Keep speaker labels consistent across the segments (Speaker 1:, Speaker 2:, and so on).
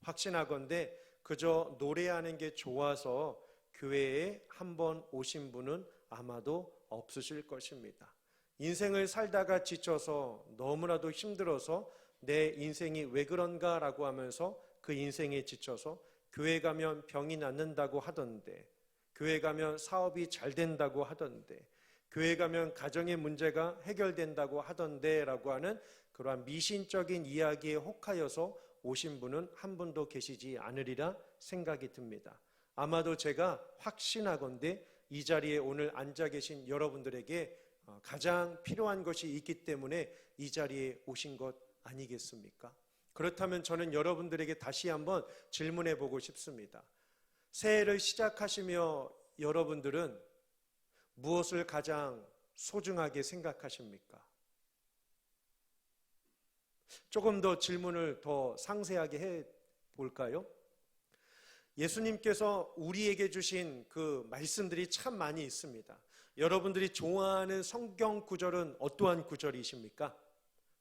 Speaker 1: 확신하건대 그저 노래하는 게 좋아서 교회에 한번 오신 분은 아마도 없으실 것입니다. 인생을 살다가 지쳐서 너무나도 힘들어서 내 인생이 왜 그런가 라고 하면서 그 인생에 지쳐서 교회 가면 병이 낫는다고 하던데, 교회 가면 사업이 잘 된다고 하던데, 교회 가면 가정의 문제가 해결된다고 하던데 라고 하는 그러한 미신적인 이야기에 혹하여서 오신 분은 한 분도 계시지 않으리라 생각이 듭니다. 아마도 제가 확신하건대 이 자리에 오늘 앉아 계신 여러분들에게 가장 필요한 것이 있기 때문에 이 자리에 오신 것 아니겠습니까? 그렇다면 저는 여러분들에게 다시 한번 질문해 보고 싶습니다. 새해를 시작하시며 여러분들은 무엇을 가장 소중하게 생각하십니까? 조금 더 질문을 더 상세하게 해 볼까요? 예수님께서 우리에게 주신 그 말씀들이 참 많이 있습니다. 여러분들이 좋아하는 성경 구절은 어떠한 구절이십니까?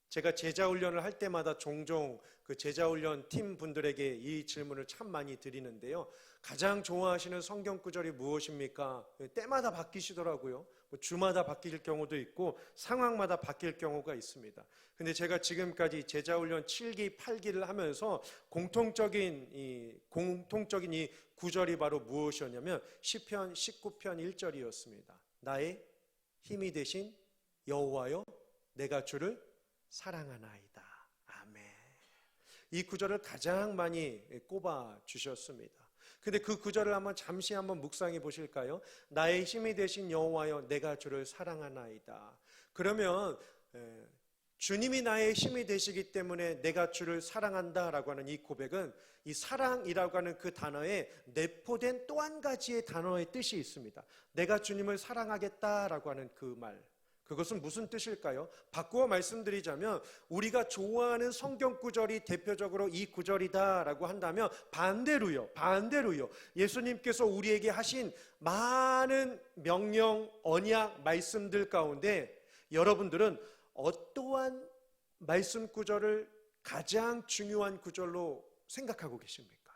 Speaker 1: 제가 제자훈련을 할 때마다 종종 그 제자훈련 팀 분들에게 이 질문을 참 많이 드리는데요. 가장 좋아하시는 성경 구절이 무엇입니까? 때마다 바뀌시더라고요. 주마다 바뀔 경우도 있고 상황마다 바뀔 경우가 있습니다. 근데 제가 지금까지 제자훈련 7기, 8기를 하면서 공통적인 이 구절이 바로 무엇이었냐면 시편 19편 1절이었습니다. 나의 힘이 되신 여호와여, 내가 주를 사랑하나이다. 아멘. 이 구절을 가장 많이 꼽아 주셨습니다. 근데 그 구절을 잠시 한번 묵상해 보실까요? 나의 힘이 되신 여호와여, 내가 주를 사랑하나이다. 그러면 주님이 나의 힘이 되시기 때문에 내가 주를 사랑한다라고 하는 이 고백은 이 사랑이라고 하는 그 단어에 내포된 또 한 가지의 단어의 뜻이 있습니다. 내가 주님을 사랑하겠다라고 하는 그 말. 그것은 무슨 뜻일까요? 바꾸어 말씀드리자면 우리가 좋아하는 성경 구절이 대표적으로 이 구절이다라고 한다면 반대로요. 예수님께서 우리에게 하신 많은 명령, 언약, 말씀들 가운데 여러분들은 어떠한 말씀 구절을 가장 중요한 구절로 생각하고 계십니까?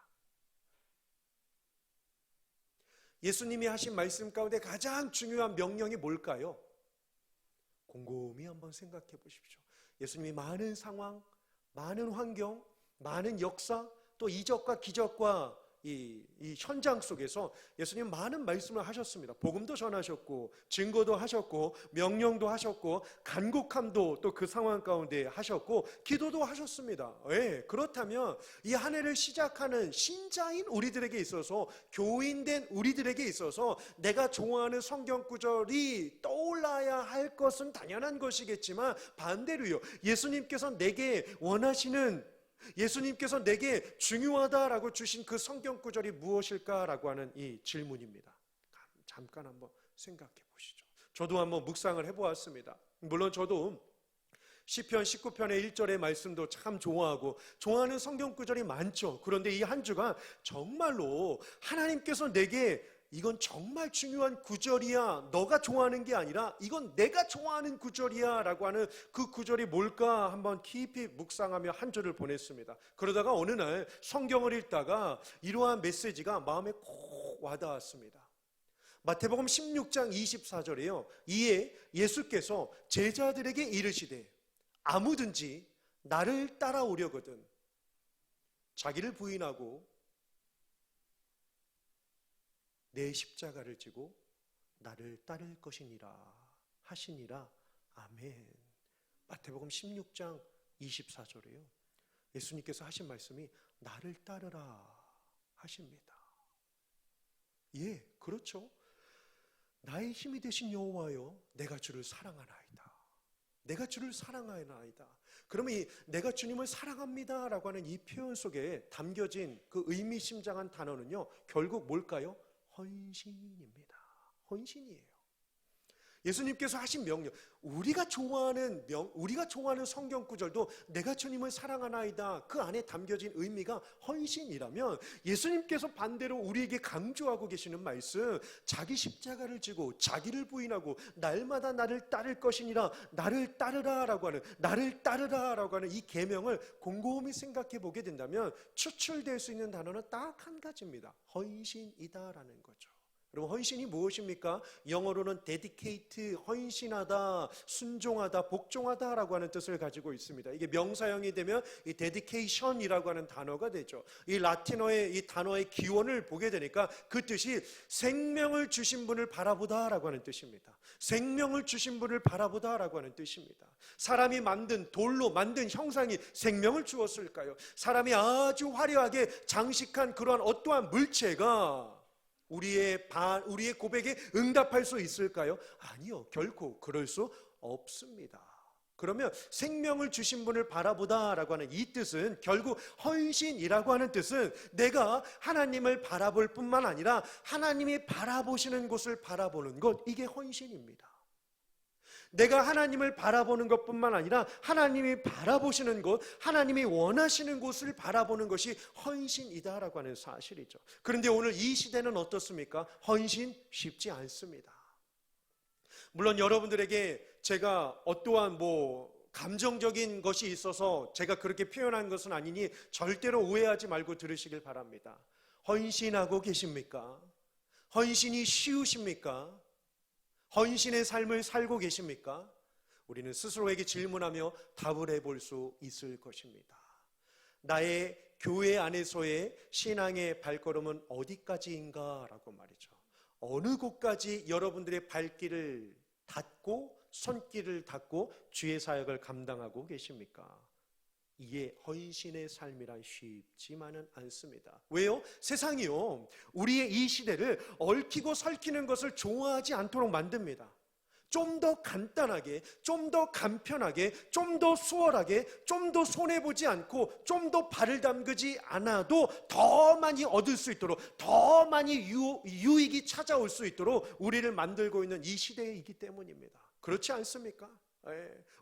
Speaker 1: 예수님이 하신 말씀 가운데 가장 중요한 명령이 뭘까요? 곰곰이 한번 생각해 보십시오. 예수님이 많은 상황, 많은 환경, 많은 역사, 또 이적과 기적과 이 현장 속에서 예수님 많은 말씀을 하셨습니다. 복음도 전하셨고 증거도 하셨고 명령도 하셨고 간곡함도 또 그 상황 가운데 하셨고 기도도 하셨습니다. 그렇다면 이 한 해를 시작하는 신자인 우리들에게 있어서 교인된 우리들에게 있어서 내가 좋아하는 성경 구절이 떠올라야 할 것은 당연한 것이겠지만 반대로요. 예수님께서 내게 원하시는 예수님께서 내게 중요하다라고 주신 그 성경 구절이 무엇일까라고 하는 이 질문입니다. 잠깐 한번 생각해 보시죠. 저도 한번 묵상을 해보았습니다. 물론 저도 시편 19편의 1절의 말씀도 참 좋아하는 성경 구절이 많죠. 그런데 이 한 주간 정말로 하나님께서 내게 이건 정말 중요한 구절이야, 너가 좋아하는 게 아니라 이건 내가 좋아하는 구절이야 라고 하는 그 구절이 뭘까 한번 깊이 묵상하며 한 주를 보냈습니다. 그러다가 어느 날 성경을 읽다가 이러한 메시지가 마음에 콕 와닿았습니다. 마태복음 16장 24절에요. 이에 예수께서 제자들에게 이르시되 아무든지 나를 따라오려거든 자기를 부인하고 내 십자가를 지고 나를 따를 것이니라 하시니라. 아멘. 마태복음 16장 24절이에요. 예수님께서 하신 말씀이 나를 따르라 하십니다. 예, 그렇죠. 나의 힘이 되신 여호와여, 내가 주를 사랑하나이다. 내가 주를 사랑하나이다. 그러면 이 내가 주님을 사랑합니다 라고 하는 이 표현 속에 담겨진 그 의미심장한 단어는요, 결국 뭘까요? 헌신입니다. 헌신이에요. 예수님께서 하신 명령, 우리가 좋아하는 성경 구절도 내가 주님을 사랑하나이다, 그 안에 담겨진 의미가 헌신이라면, 예수님께서 반대로 우리에게 강조하고 계시는 말씀, 자기 십자가를 지고 자기를 부인하고 날마다 나를 따를 것이니라, 나를 따르라라고 하는 이 계명을 곰곰이 생각해 보게 된다면 추출될 수 있는 단어는 딱 한 가지입니다. 헌신이다라는 거죠. 여러분, 헌신이 무엇입니까? 영어로는 dedicate, 헌신하다, 순종하다, 복종하다라고 하는 뜻을 가지고 있습니다. 이게 명사형이 되면 이 dedication이라고 하는 단어가 되죠. 이 라틴어의 이 단어의 기원을 보게 되니까 그 뜻이 생명을 주신 분을 바라보다라고 하는 뜻입니다. 생명을 주신 분을 바라보다라고 하는 뜻입니다. 사람이 만든, 돌로 만든 형상이 생명을 주었을까요? 사람이 아주 화려하게 장식한 그러한 어떠한 물체가 우리의 고백에 응답할 수 있을까요? 아니요, 결코 그럴 수 없습니다. 그러면 생명을 주신 분을 바라보다라고 하는 이 뜻은, 결국 헌신이라고 하는 뜻은 내가 하나님을 바라볼 뿐만 아니라 하나님이 바라보시는 곳을 바라보는 것, 이게 헌신입니다. 내가 하나님을 바라보는 것뿐만 아니라 하나님이 바라보시는 곳, 하나님이 원하시는 곳을 바라보는 것이 헌신이다라고 하는 사실이죠. 그런데 오늘 이 시대는 어떻습니까? 헌신 쉽지 않습니다. 물론 여러분들에게 제가 어떠한 감정적인 것이 있어서 제가 그렇게 표현한 것은 아니니 절대로 오해하지 말고 들으시길 바랍니다. 헌신하고 계십니까? 헌신이 쉬우십니까? 헌신의 삶을 살고 계십니까? 우리는 스스로에게 질문하며 답을 해볼 수 있을 것입니다. 나의 교회 안에서의 신앙의 발걸음은 어디까지인가 라고 말이죠. 어느 곳까지 여러분들의 발길을 닫고 손길을 닫고 주의 사역을 감당하고 계십니까? 이게 헌신의 삶이란 쉽지만은 않습니다. 왜요? 세상이요, 우리의 이 시대를 얽히고 설키는 것을 좋아하지 않도록 만듭니다. 좀 더 간단하게, 좀 더 간편하게, 좀 더 수월하게, 좀 더 손해보지 않고, 좀 더 발을 담그지 않아도 더 많이 얻을 수 있도록, 더 많이 유익이 찾아올 수 있도록 우리를 만들고 있는 이 시대이기 때문입니다. 그렇지 않습니까?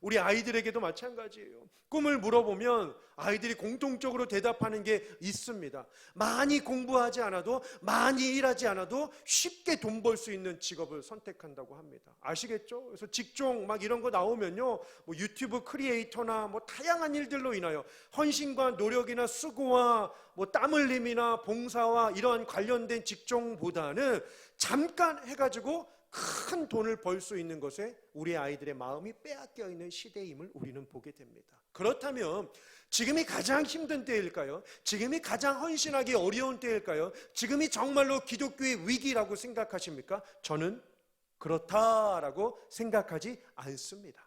Speaker 1: 우리 아이들에게도 마찬가지예요. 꿈을 물어보면 아이들이 공통적으로 대답하는 게 있습니다. 많이 공부하지 않아도, 많이 일하지 않아도 쉽게 돈 벌 수 있는 직업을 선택한다고 합니다. 아시겠죠? 그래서 직종 이런 거 나오면요, 유튜브 크리에이터나 다양한 일들로 인하여 헌신과 노력이나 수고와 땀 흘림이나 봉사와 이러한 관련된 직종보다는 잠깐 해가지고 큰 돈을 벌 수 있는 것에 우리 아이들의 마음이 빼앗겨 있는 시대임을 우리는 보게 됩니다. 그렇다면 지금이 가장 힘든 때일까요? 지금이 가장 헌신하기 어려운 때일까요? 지금이 정말로 기독교의 위기라고 생각하십니까? 저는 그렇다라고 생각하지 않습니다.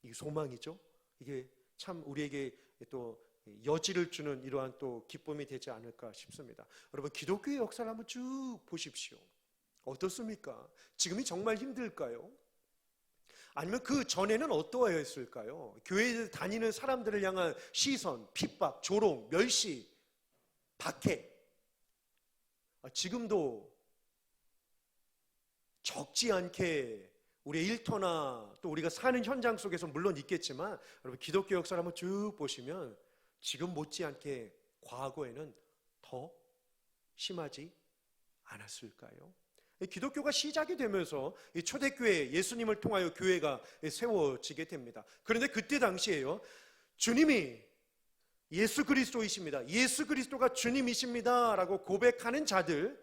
Speaker 1: 이게 소망이죠. 이게 참 우리에게 또 여지를 주는 이러한 또 기쁨이 되지 않을까 싶습니다. 여러분, 기독교의 역사를 한번 쭉 보십시오. 어떻습니까? 지금이 정말 힘들까요? 아니면 그 전에는 어떠했을까요? 교회에 다니는 사람들을 향한 시선, 핍박, 조롱, 멸시, 박해, 지금도 적지 않게 우리의 일터나 또 우리가 사는 현장 속에서 물론 있겠지만, 여러분, 기독교 역사를 한번 쭉 보시면 지금 못지않게 과거에는 더 심하지 않았을까요? 기독교가 시작이 되면서 이 초대교회, 예수님을 통하여 교회가 세워지게 됩니다. 그런데 그때 당시에요, 주님이 예수 그리스도이십니다, 예수 그리스도가 주님이십니다 라고 고백하는 자들,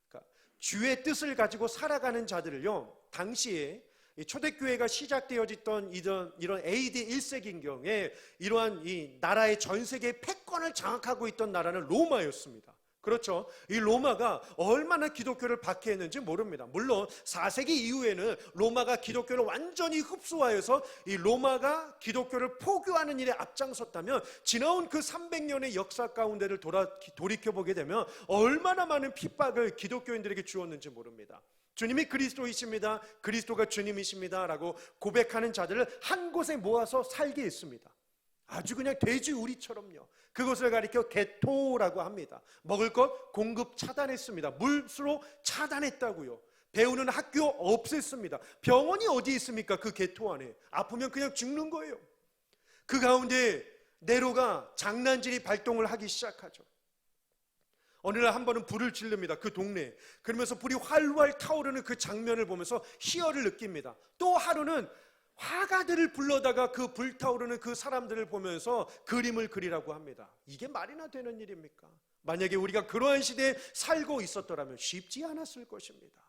Speaker 1: 그러니까 주의 뜻을 가지고 살아가는 자들을요, 당시에 초대교회가 시작되어졌던 이런 AD 1세기경에 이러한 이 나라의 전 세계 패권을 장악하고 있던 나라는 로마였습니다. 그렇죠. 이 로마가 얼마나 기독교를 박해했는지 모릅니다. 물론 4세기 이후에는 로마가 기독교를 완전히 흡수하여서 이 로마가 기독교를 포교하는 일에 앞장섰다면, 지나온 그 300년의 역사 가운데를 돌이켜보게 되면 얼마나 많은 핍박을 기독교인들에게 주었는지 모릅니다. 주님이 그리스도이십니다, 그리스도가 주님이십니다 라고 고백하는 자들을 한 곳에 모아서 살게 했습니다. 아주 그냥 돼지우리처럼요. 그것을 가리켜 게토라고 합니다. 먹을 것 공급 차단했습니다. 물수로 차단했다고요. 배우는 학교 없앴습니다. 병원이 어디 있습니까? 그 개토 안에. 아프면 그냥 죽는 거예요. 그 가운데 네로가 장난질이 발동을 하기 시작하죠. 어느 날 한 번은 불을 지릅니다. 그 동네에. 그러면서 불이 활활 타오르는 그 장면을 보면서 희열을 느낍니다. 또 하루는 화가들을 불러다가 그 불타오르는 그 사람들을 보면서 그림을 그리라고 합니다. 이게 말이나 되는 일입니까? 만약에 우리가 그러한 시대에 살고 있었더라면 쉽지 않았을 것입니다.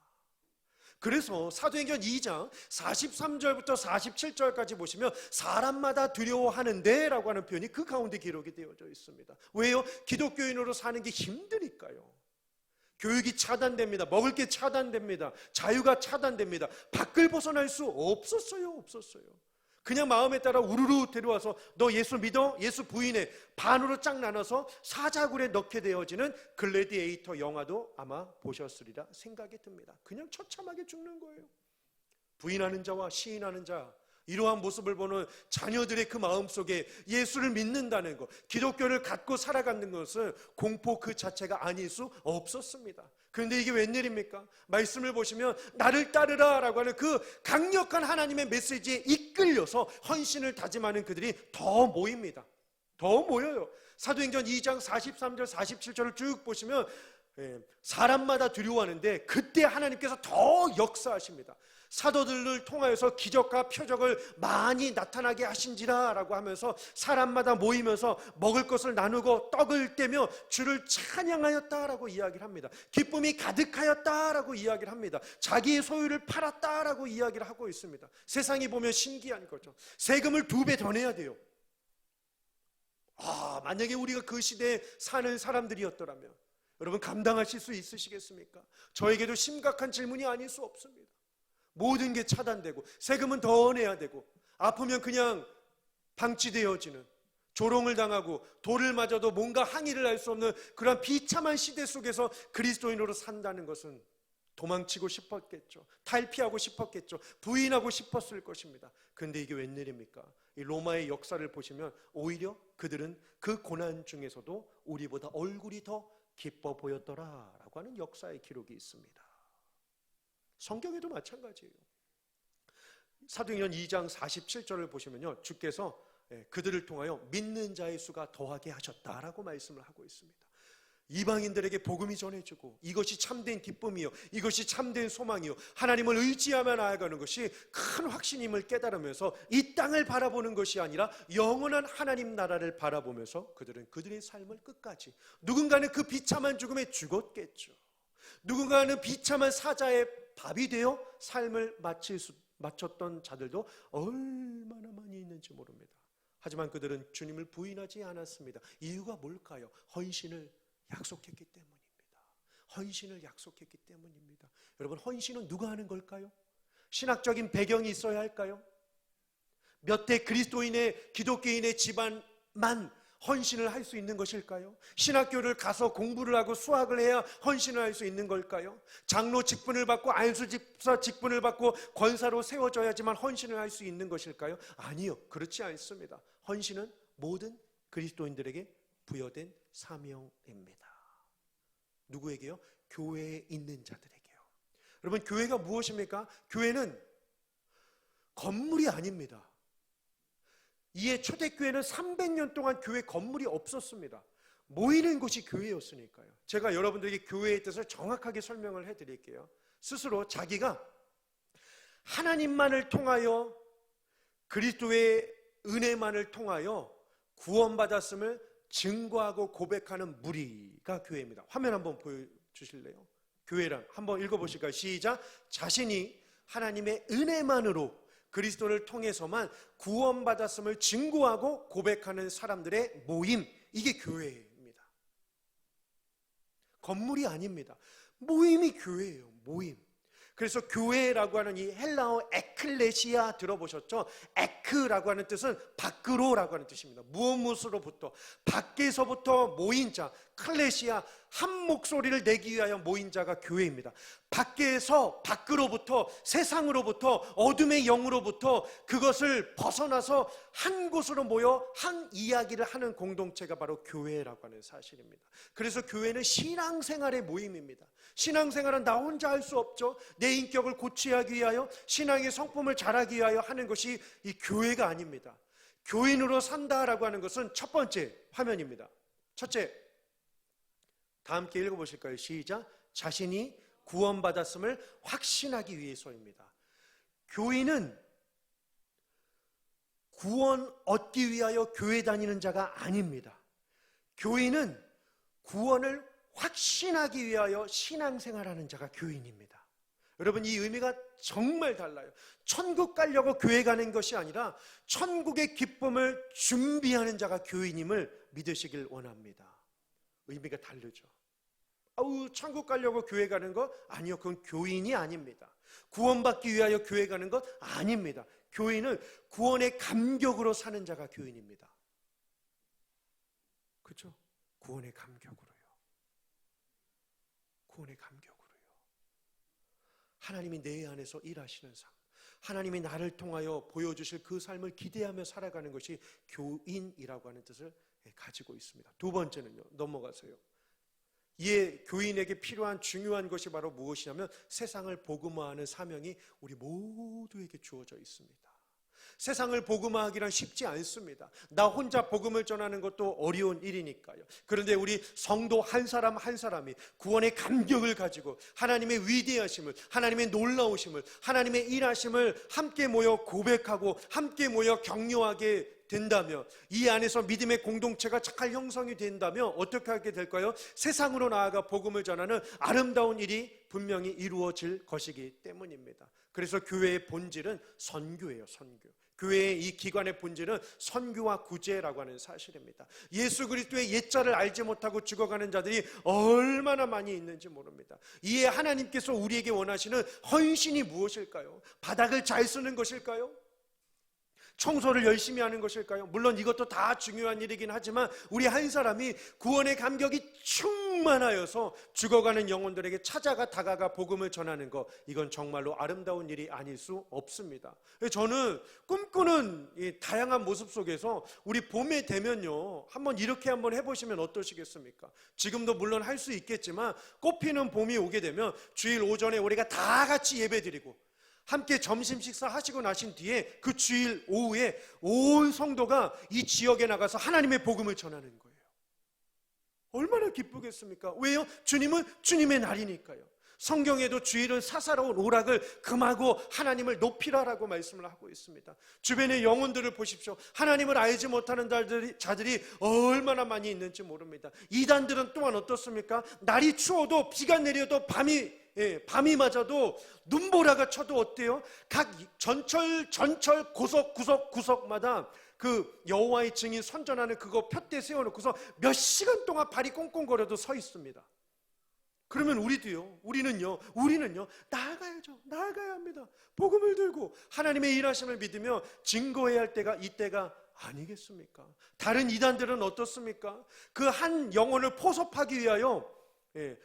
Speaker 1: 그래서 사도행전 2장 43절부터 47절까지 보시면 사람마다 두려워하는데 라고 하는 표현이 그 가운데 기록이 되어져 있습니다. 왜요? 기독교인으로 사는 게 힘드니까요. 교육이 차단됩니다. 먹을 게 차단됩니다. 자유가 차단됩니다. 밖을 벗어날 수 없었어요. 그냥 마음에 따라 우르르 데려와서 너 예수 믿어? 예수 부인해. 반으로 쫙 나눠서 사자굴에 넣게 되어지는 글래디에이터 영화도 아마 보셨으리라 생각이 듭니다. 그냥 처참하게 죽는 거예요. 부인하는 자와 시인하는 자, 이러한 모습을 보는 자녀들의 그 마음속에 예수를 믿는다는 것, 기독교를 갖고 살아가는 것은 공포 그 자체가 아닐 수 없었습니다. 그런데 이게 웬일입니까? 말씀을 보시면 나를 따르라 라고 하는 그 강력한 하나님의 메시지에 이끌려서 헌신을 다짐하는 그들이 더 모입니다. 더 모여요. 사도행전 2장 43절 47절을 쭉 보시면 사람마다 두려워하는데 그때 하나님께서 더 역사하십니다. 사도들을 통하여서 기적과 표적을 많이 나타나게 하신지라 라고 하면서 사람마다 모이면서 먹을 것을 나누고 떡을 떼며 주를 찬양하였다라고 이야기를 합니다. 기쁨이 가득하였다라고 이야기를 합니다. 자기의 소유를 팔았다라고 이야기를 하고 있습니다. 세상이 보면 신기한 거죠. 세금을 2배 더 내야 돼요. 만약에 우리가 그 시대에 사는 사람들이었더라면 여러분 감당하실 수 있으시겠습니까? 저에게도 심각한 질문이 아닐 수 없습니다. 모든 게 차단되고 세금은 더 내야 되고 아프면 그냥 방치되어지는, 조롱을 당하고 돌을 맞아도 뭔가 항의를 할 수 없는 그런 비참한 시대 속에서 그리스도인으로 산다는 것은 도망치고 싶었겠죠. 탈피하고 싶었겠죠. 부인하고 싶었을 것입니다. 그런데 이게 웬일입니까? 이 로마의 역사를 보시면 오히려 그들은 그 고난 중에서도 우리보다 얼굴이 더 기뻐 보였더라라고 하는 역사의 기록이 있습니다. 성경에도 마찬가지예요. 사도행전 2장 47절을 보시면요, 주께서 그들을 통하여 믿는 자의 수가 더하게 하셨다라고 말씀을 하고 있습니다. 이방인들에게 복음이 전해지고 이것이 참된 기쁨이요, 이것이 참된 소망이요, 하나님을 의지하며 나아가는 것이 큰 확신임을 깨달으면서 이 땅을 바라보는 것이 아니라 영원한 하나님 나라를 바라보면서 그들은 그들의 삶을 끝까지, 누군가는 그 비참한 죽음에 죽었겠죠. 누군가는 비참한 사자의 밥이 되어 삶을 마쳤던 자들도 얼마나 많이 있는지 모릅니다. 하지만 그들은 주님을 부인하지 않았습니다. 이유가 뭘까요? 헌신을 약속했기 때문입니다. 헌신을 약속했기 때문입니다. 여러분, 헌신은 누가 하는 걸까요? 신학적인 배경이 있어야 할까요? 몇 대 그리스도인의 기독교인의 집안만 헌신을 할 수 있는 것일까요? 신학교를 가서 공부를 하고 수학을 해야 헌신을 할 수 있는 걸까요? 장로 직분을 받고 안수집사 직분을 받고 권사로 세워져야지만 헌신을 할 수 있는 것일까요? 아니요, 그렇지 않습니다. 헌신은 모든 그리스도인들에게 부여된 사명입니다. 누구에게요? 교회에 있는 자들에게요. 여러분, 교회가 무엇입니까? 교회는 건물이 아닙니다. 이에 초대교회는 300년 동안 교회 건물이 없었습니다. 모이는 곳이 교회였으니까요. 제가 여러분들에게 교회의 뜻을 정확하게 설명을 해드릴게요. 스스로 자기가 하나님만을 통하여, 그리스도의 은혜만을 통하여 구원받았음을 증거하고 고백하는 무리가 교회입니다. 화면 한번 보여주실래요? 교회란 한번 읽어보실까요? 시작. 자신이 하나님의 은혜만으로 그리스도를 통해서만 구원받았음을 증거하고 고백하는 사람들의 모임, 이게 교회입니다. 건물이 아닙니다. 모임이 교회예요. 모임. 그래서 교회라고 하는 이 헬라어 에클레시아 들어보셨죠? 에크라고 하는 뜻은 밖으로라고 하는 뜻입니다. 무엇으로부터? 밖에서부터 모인 자, 클레시아, 한 목소리를 내기 위하여 모인 자가 교회입니다. 밖으로부터, 세상으로부터, 어둠의 영으로부터 그것을 벗어나서 한 곳으로 모여 한 이야기를 하는 공동체가 바로 교회라고 하는 사실입니다. 그래서 교회는 신앙생활의 모임입니다. 신앙생활은 나 혼자 할 수 없죠. 내 인격을 고치기 위하여, 신앙의 성품을 자라기 위하여 하는 것이 이 교회가 아닙니다. 교인으로 산다라고 하는 것은 첫 번째 화면입니다. 첫째, 다 함께 읽어보실까요? 시작. 자신이 구원받았음을 확신하기 위해서입니다. 교인은 구원 얻기 위하여 교회 다니는 자가 아닙니다. 교인은 구원을 확신하기 위하여 신앙생활하는 자가 교인입니다. 여러분, 이 의미가 정말 달라요. 천국 가려고 교회 가는 것이 아니라 천국의 기쁨을 준비하는 자가 교인임을 믿으시길 원합니다. 의미가 다르죠. 천국 가려고 교회 가는 거? 아니요, 그건 교인이 아닙니다. 구원받기 위하여 교회 가는 것? 아닙니다. 교인은 구원의 감격으로 사는 자가 교인입니다. 그렇죠? 구원의 감격으로요. 구원의 감격으로요. 하나님이 내 안에서 일하시는 삶, 하나님이 나를 통하여 보여주실 그 삶을 기대하며 살아가는 것이 교인이라고 하는 뜻을 가지고 있습니다. 두 번째는요, 넘어가세요. 이에 교인에게 필요한 중요한 것이 바로 무엇이냐면 세상을 복음화하는 사명이 우리 모두에게 주어져 있습니다. 세상을 복음화하기란 쉽지 않습니다. 나 혼자 복음을 전하는 것도 어려운 일이니까요. 그런데 우리 성도 한 사람 한 사람이 구원의 감격을 가지고 하나님의 위대하심을, 하나님의 놀라우심을, 하나님의 일하심을 함께 모여 고백하고 함께 모여 격려하게 된다면, 이 안에서 믿음의 공동체가 잘 형성이 된다면 어떻게 하게 될까요? 세상으로 나아가 복음을 전하는 아름다운 일이 분명히 이루어질 것이기 때문입니다. 그래서 교회의 본질은 선교예요. 선교. 교회의 이 기관의 본질은 선교와 구제라고 하는 사실입니다. 예수 그리스도의 옛자를 알지 못하고 죽어가는 자들이 얼마나 많이 있는지 모릅니다. 이에 하나님께서 우리에게 원하시는 헌신이 무엇일까요? 바닥을 잘 쓰는 것일까요? 청소를 열심히 하는 것일까요? 물론 이것도 다 중요한 일이긴 하지만 우리 한 사람이 구원의 감격이 충만하여서 죽어가는 영혼들에게 찾아가 다가가 복음을 전하는 것, 이건 정말로 아름다운 일이 아닐 수 없습니다. 저는 꿈꾸는 이 다양한 모습 속에서 우리 봄에 되면요, 한번 이렇게 한번 해보시면 어떠시겠습니까? 지금도 물론 할 수 있겠지만 꽃피는 봄이 오게 되면 주일 오전에 우리가 다 같이 예배드리고 함께 점심 식사하시고 나신 뒤에 그 주일 오후에 온 성도가 이 지역에 나가서 하나님의 복음을 전하는 거예요. 얼마나 기쁘겠습니까? 왜요? 주님은 주님의 날이니까요. 성경에도 주일은 사사로운 오락을 금하고 하나님을 높이라라고 말씀을 하고 있습니다. 주변의 영혼들을 보십시오. 하나님을 알지 못하는 자들이 얼마나 많이 있는지 모릅니다. 이단들은 또한 어떻습니까? 날이 추워도 비가 내려도 밤이 맞아도 눈보라가 쳐도 어때요? 각 전철 구석마다 그 여호와의 증인 선전하는 그거 푯대 세워놓고서 몇 시간 동안 발이 꽁꽁거려도 서 있습니다. 그러면 우리는요 나아가야 합니다. 복음을 들고 하나님의 일하심을 믿으며 증거해야 할 때가 이때가 아니겠습니까? 다른 이단들은 어떻습니까? 그 한 영혼을 포섭하기 위하여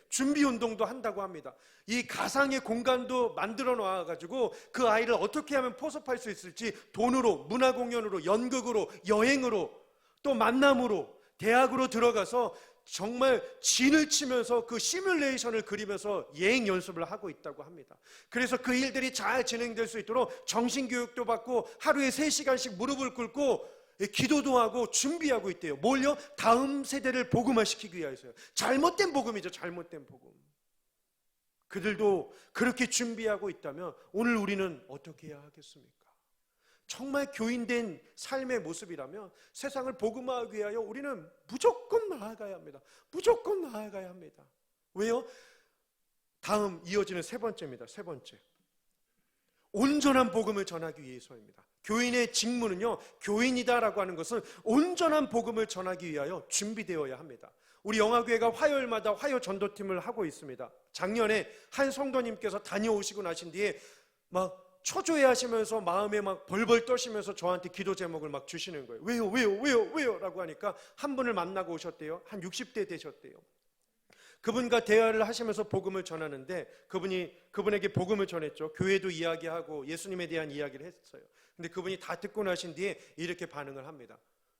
Speaker 1: 준비 운동도 한다고 합니다. 이 가상의 공간도 만들어 놔가지고 그 아이를 어떻게 하면 포섭할 수 있을지 돈으로, 문화공연으로, 연극으로, 여행으로, 또 만남으로, 대학으로 들어가서 정말 진을 치면서 그 시뮬레이션을 그리면서 예행 연습을 하고 있다고 합니다. 그래서 그 일들이 잘 진행될 수 있도록 정신교육도 받고 하루에 3시간씩 무릎을 꿇고 기도도 하고 준비하고 있대요. 뭘요? 다음 세대를 복음화시키기 위해서요. 잘못된 복음이죠. 잘못된 복음. 그들도 그렇게 준비하고 있다면 오늘 우리는 어떻게 해야 하겠습니까? 정말 교인된 삶의 모습이라면 세상을 복음화하기 위하여 우리는 무조건 나아가야 합니다. 무조건 나아가야 합니다. 왜요? 다음 이어지는 세 번째입니다. 세 번째. 온전한 복음을 전하기 위해서입니다. 교인의 직무는요, 교인이다라고 하는 것은 온전한 복음을 전하기 위하여 준비되어야 합니다. 우리 영화교회가 화요일마다 화요 전도팀을 하고 있습니다. 작년에 한 성도님께서 다녀오시고 나신 뒤에 막 초조해 하시면서 마음에 막 벌벌 떠시면서 저한테 기도 제목을 막 주시는 거예요. 왜요? 라고 하니까 한 분을 만나고 오셨대요. 한 60대 되셨대요. 그분과 대화를 하시면서 복음을 전하는데 그분에게 복음을 전했죠. 교회도 이야기하고 예수님에 대한 이야기를 했어요. 근데 그분이 다 듣고 나신 뒤에 이렇게 반응을 합니다.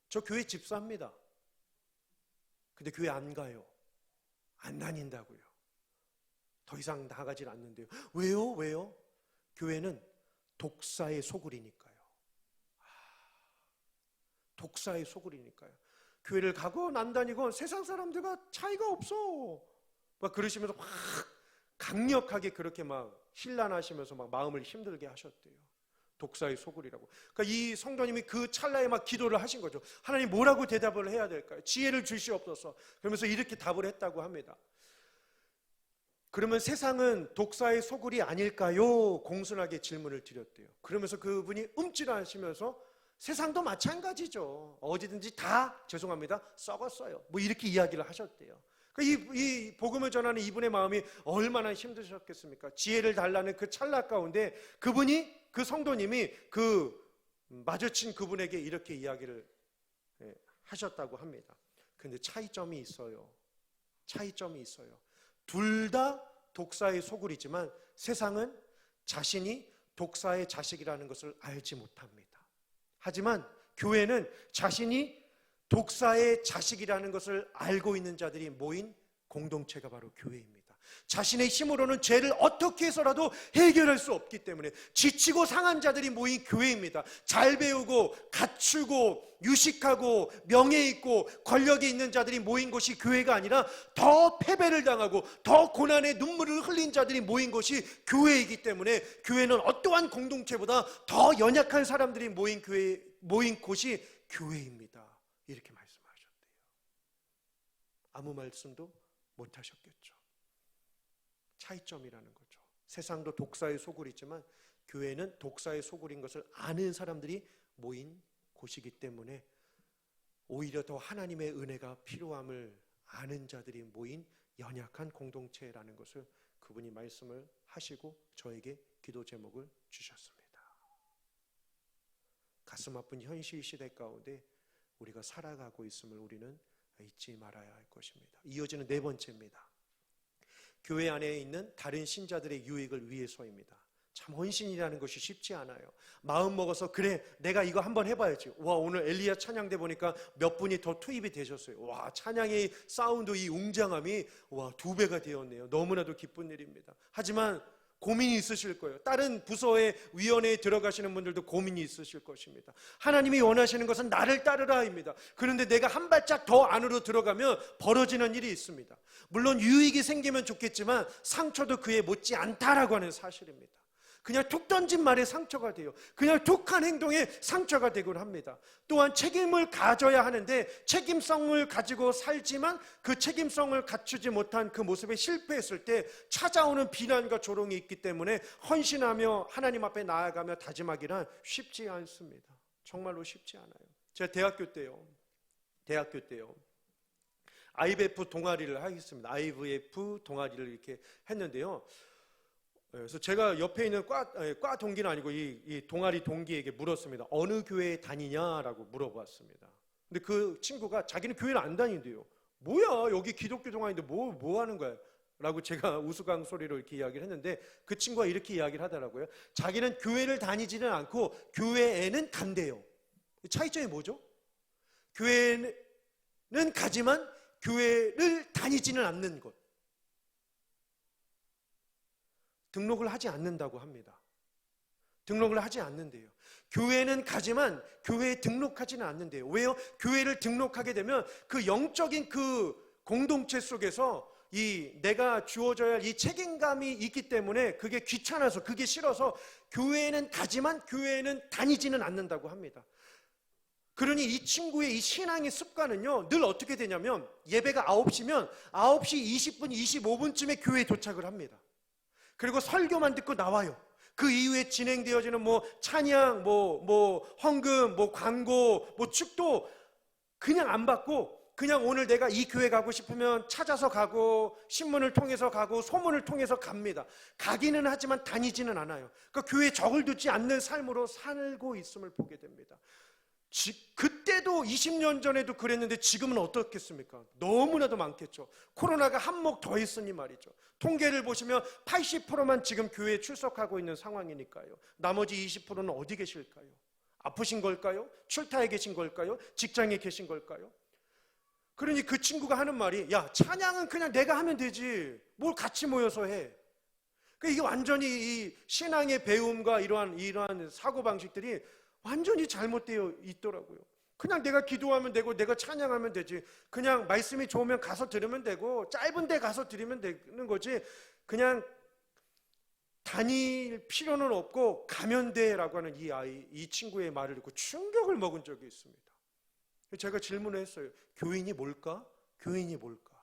Speaker 1: 저 교회 집사입니다. 근데 교회 안 가요. 안 다닌다고요. 더 이상 나가질 않는데요. 왜요? 왜요? 교회는 독사의 소굴이니까요. 독사의 소굴이니까요. 교회를 가건 안 다니건 세상 사람들과 차이가 없어. 막 그러시면서 막 강력하게 그렇게 막 신란하시면서 막 마음을 힘들게 하셨대요. 독사의 소굴이라고. 그러니까 이 성도님이 그 찰나에 막 기도를 하신 거죠. 하나님 뭐라고 대답을 해야 될까요? 지혜를 주시옵소서. 그러면서 이렇게 답을 했다고 합니다. 그러면 세상은 독사의 소굴이 아닐까요? 공손하게 질문을 드렸대요. 그러면서 그분이 움찔하시면서 세상도 마찬가지죠. 어디든지 다 죄송합니다. 썩었어요. 뭐 이렇게 이야기를 하셨대요. 이 복음을 전하는 이분의 마음이 얼마나 힘드셨겠습니까? 지혜를 달라는 그 찰나 가운데 그 성도님이 마주친 그분에게 이렇게 이야기를 하셨다고 합니다. 그런데 차이점이 있어요. 둘 다 독사의 소굴이지만 세상은 자신이 독사의 자식이라는 것을 알지 못합니다. 하지만 교회는 자신이 독사의 자식이라는 것을 알고 있는 자들이 모인 공동체가 바로 교회입니다. 자신의 힘으로는 죄를 어떻게 해서라도 해결할 수 없기 때문에 지치고 상한 자들이 모인 교회입니다. 잘 배우고 갖추고 유식하고 명예 있고 권력이 있는 자들이 모인 곳이 교회가 아니라 더 패배를 당하고 더 고난의 눈물을 흘린 자들이 모인 곳이 교회이기 때문에 교회는 어떠한 공동체보다 더 연약한 사람들이 모인 곳이 교회입니다. 이렇게 말씀하셨대요. 아무 말씀도 못 하셨겠죠. 차이점이라는 거죠. 세상도 독사의 소굴이지만 교회는 독사의 소굴인 것을 아는 사람들이 모인 곳이기 때문에 오히려 더 하나님의 은혜가 필요함을 아는 자들이 모인 연약한 공동체라는 것을 그분이 말씀을 하시고 저에게 기도 제목을 주셨습니다. 가슴 아픈 현실 시대 가운데 우리가 살아가고 있음을 우리는 잊지 말아야 할 것입니다. 이어지는 네 번째입니다. 교회 안에 있는 다른 신자들의 유익을 위해서입니다. 참 헌신이라는 것이 쉽지 않아요. 마음 먹어서 그래 내가 이거 한번 해봐야지. 와 오늘 엘리야 찬양대 보니까 몇 분이 더 투입이 되셨어요. 와 찬양의 사운드 이 웅장함이 와 2배가 되었네요. 너무나도 기쁜 일입니다. 하지만 고민이 있으실 거예요. 다른 부서의 위원회에 들어가시는 분들도 고민이 있으실 것입니다. 하나님이 원하시는 것은 나를 따르라입니다. 그런데 내가 한 발짝 더 안으로 들어가면 벌어지는 일이 있습니다. 물론 유익이 생기면 좋겠지만 상처도 그에 못지 않다라고 하는 사실입니다. 그냥 툭 던진 말에 상처가 돼요. 그냥 툭한 행동에 상처가 되곤 합니다. 또한 책임을 가져야 하는데 책임성을 가지고 살지만 그 책임성을 갖추지 못한 그 모습에 실패했을 때 찾아오는 비난과 조롱이 있기 때문에 헌신하며 하나님 앞에 나아가며 다짐하기란 쉽지 않습니다. 정말로 쉽지 않아요. 제가 대학교 때요. IVF 동아리를 하겠습니다. IVF 동아리를 이렇게 했는데요. 그래서 제가 옆에 있는 과 동기는 아니고 이 동아리 동기에게 물었습니다. 어느 교회에 다니냐라고 물어봤습니다. 근데 그 친구가 자기는 교회를 안 다닌대요. 뭐야 여기 기독교 동아리인데 뭐 하는 거야? 라고 제가 우스꽝소리로 이렇게 이야기를 했는데 그 친구가 이렇게 이야기를 하더라고요. 자기는 교회를 다니지는 않고 교회에는 간대요. 차이점이 뭐죠? 교회는 가지만 교회를 다니지는 않는 것. 등록을 하지 않는다고 합니다. 등록을 하지 않는데요. 교회는 가지만 교회에 등록하지는 않는데요. 왜요? 교회를 등록하게 되면 그 영적인 그 공동체 속에서 내가 주어져야 할 이 책임감이 있기 때문에 그게 귀찮아서 그게 싫어서 교회는 가지만 교회는 다니지는 않는다고 합니다. 그러니 이 친구의 이 신앙의 습관은요 늘 어떻게 되냐면 예배가 9시면 9시 20분 25분쯤에 교회에 도착을 합니다. 그리고 설교만 듣고 나와요. 그 이후에 진행되어지는 찬양, 헌금, 광고, 축도 그냥 안 받고 그냥 오늘 내가 이 교회 가고 싶으면 찾아서 가고 신문을 통해서 가고 소문을 통해서 갑니다. 가기는 하지만 다니지는 않아요. 그러니까 교회에 적을 두지 않는 삶으로 살고 있음을 보게 됩니다. 그때도 20년 전에도 그랬는데 지금은 어떻겠습니까? 너무나도 많겠죠. 코로나가 한몫 더했으니 말이죠. 통계를 보시면 80%만 지금 교회에 출석하고 있는 상황이니까요. 나머지 20%는 어디 계실까요? 아프신 걸까요? 출타에 계신 걸까요? 직장에 계신 걸까요? 그러니 그 친구가 하는 말이, 야, 찬양은 그냥 내가 하면 되지 뭘 같이 모여서 해. 그러니까 이게 완전히 이 신앙의 배움과 이러한 사고방식들이 완전히 잘못되어 있더라고요. 그냥 내가 기도하면 되고 내가 찬양하면 되지, 그냥 말씀이 좋으면 가서 들으면 되고 짧은 데 가서 들으면 되는 거지, 그냥 다닐 필요는 없고 가면 돼라고 하는 이 친구의 말을 듣고 충격을 먹은 적이 있습니다. 제가 질문을 했어요. 교인이 뭘까? 교인이 뭘까?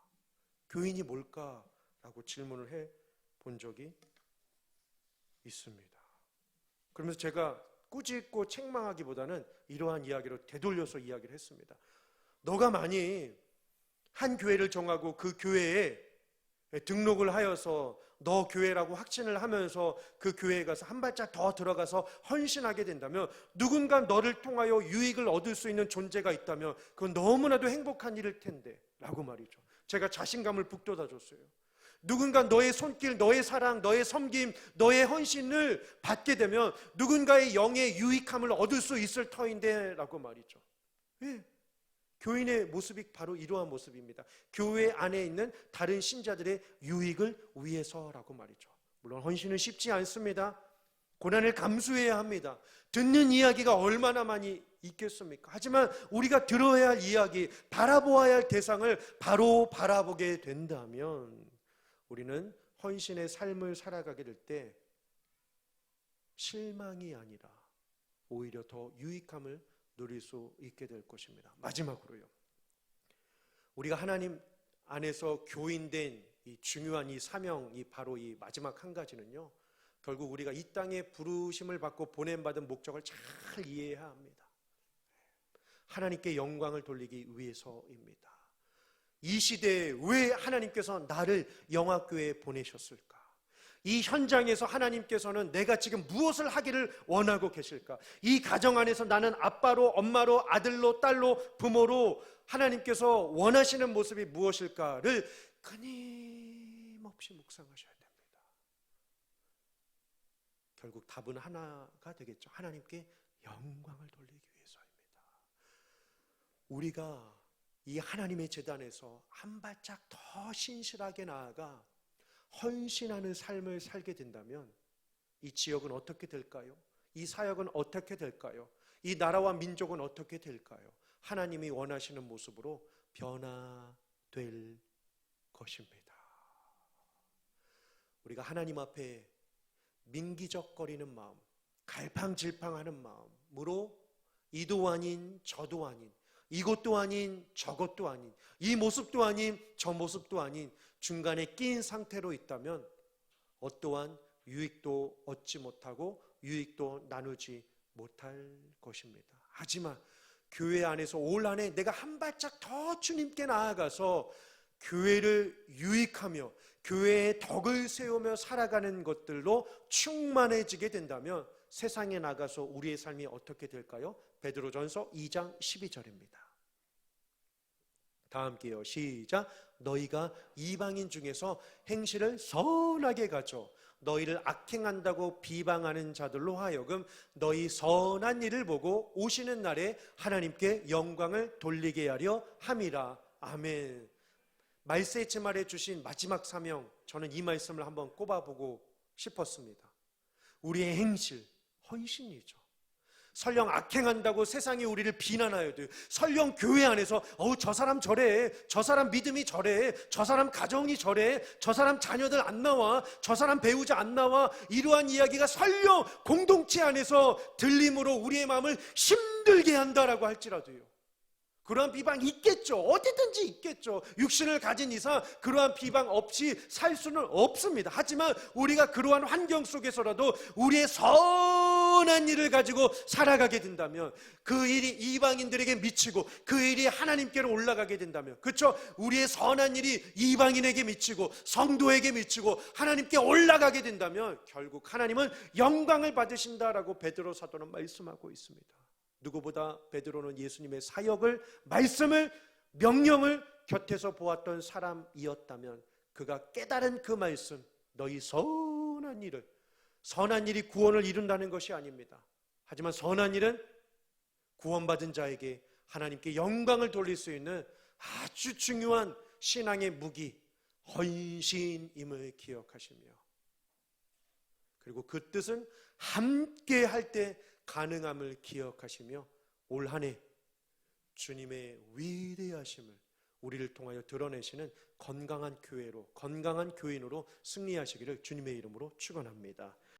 Speaker 1: 교인이 뭘까? 라고 질문을 해 본 적이 있습니다. 그러면서 제가 꾸짖고 책망하기보다는 이러한 이야기로 되돌려서 이야기를 했습니다. 너가 만일 한 교회를 정하고 그 교회에 등록을 하여서 너 교회라고 확신을 하면서 그 교회에 가서 한 발짝 더 들어가서 헌신하게 된다면, 누군가 너를 통하여 유익을 얻을 수 있는 존재가 있다면 그건 너무나도 행복한 일일 텐데 라고 말이죠. 제가 자신감을 북돋아 줬어요. 누군가 너의 손길, 너의 사랑, 너의 섬김, 너의 헌신을 받게 되면 누군가의 영의 유익함을 얻을 수 있을 터인데 라고 말이죠. 예. 교인의 모습이 바로 이러한 모습입니다. 교회 안에 있는 다른 신자들의 유익을 위해서라고 말이죠. 물론 헌신은 쉽지 않습니다. 고난을 감수해야 합니다. 듣는 이야기가 얼마나 많이 있겠습니까? 하지만 우리가 들어야 할 이야기, 바라보아야 할 대상을 바로 바라보게 된다면 우리는 헌신의 삶을 살아가게 될 때 실망이 아니라 오히려 더 유익함을 누릴 수 있게 될 것입니다. 마지막으로요, 우리가 하나님 안에서 교인된 이 중요한 이 사명, 바로 이 마지막 한 가지는요, 결국 우리가 이 땅에 부르심을 받고 보냄받은 목적을 잘 이해해야 합니다. 하나님께 영광을 돌리기 위해서입니다. 이 시대에 왜 하나님께서 나를 영화교회에 보내셨을까? 이 현장에서 하나님께서는 내가 지금 무엇을 하기를 원하고 계실까? 이 가정 안에서 나는 아빠로, 엄마로, 아들로, 딸로, 부모로 하나님께서 원하시는 모습이 무엇일까를 끊임없이 묵상하셔야 됩니다. 결국 답은 하나가 되겠죠. 하나님께 영광을 돌리기 위해서입니다. 우리가 이 하나님의 제단에서 한 발짝 더 신실하게 나아가 헌신하는 삶을 살게 된다면 이 지역은 어떻게 될까요? 이 사역은 어떻게 될까요? 이 나라와 민족은 어떻게 될까요? 하나님이 원하시는 모습으로 변화될 것입니다. 우리가 하나님 앞에 민기적거리는 마음, 갈팡질팡하는 마음으로 이도 아닌 저도 아닌, 이것도 아닌 저것도 아닌, 이 모습도 아닌 저 모습도 아닌 중간에 낀 상태로 있다면 어떠한 유익도 얻지 못하고 유익도 나누지 못할 것입니다. 하지만 교회 안에서 올 한해 내가 한 발짝 더 주님께 나아가서 교회를 유익하며 교회의 덕을 세우며 살아가는 것들로 충만해지게 된다면 세상에 나가서 우리의 삶이 어떻게 될까요? 베드로전서 2장 12절입니다. 다 함께요. 시작. 너희가 이방인 중에서 행실을 선하게 가져 너희를 악행한다고 비방하는 자들로 하여금 너희 선한 일을 보고 오시는 날에 하나님께 영광을 돌리게 하려 함이라. 아멘. 말세치 말해 주신 마지막 사명, 저는 이 말씀을 한번 꼽아보고 싶었습니다. 우리의 행실, 헌신이죠. 설령 악행한다고 세상이 우리를 비난하여도, 설령 교회 안에서 저 사람 저래, 저 사람 믿음이 저래, 저 사람 가정이 저래, 저 사람 자녀들 안 나와, 저 사람 배우자 안 나와, 이러한 이야기가 설령 공동체 안에서 들림으로 우리의 마음을 힘들게 한다라고 할지라도요, 그러한 비방이 있겠죠. 어디든지 있겠죠. 육신을 가진 이상 그러한 비방 없이 살 수는 없습니다. 하지만 우리가 그러한 환경 속에서라도 우리의 선한 일을 가지고 살아가게 된다면, 그 일이 이방인들에게 미치고 그 일이 하나님께로 올라가게 된다면, 그렇죠? 우리의 선한 일이 이방인에게 미치고 성도에게 미치고 하나님께 올라가게 된다면 결국 하나님은 영광을 받으신다라고 베드로 사도는 말씀하고 있습니다. 누구보다 베드로는 예수님의 사역을, 말씀을, 명령을 곁에서 보았던 사람이었다면 그가 깨달은 그 말씀, 너희 선한 일이 구원을 이룬다는 것이 아닙니다. 하지만 선한 일은 구원받은 자에게 하나님께 영광을 돌릴 수 있는 아주 중요한 신앙의 무기, 헌신임을 기억하시며, 그리고 그 뜻은 함께 할 때 가능함을 기억하시며, 올 한 해 주님의 위대하심을 우리를 통하여 드러내시는 건강한 교회로, 건강한 교인으로 승리하시기를 주님의 이름으로 축원합니다.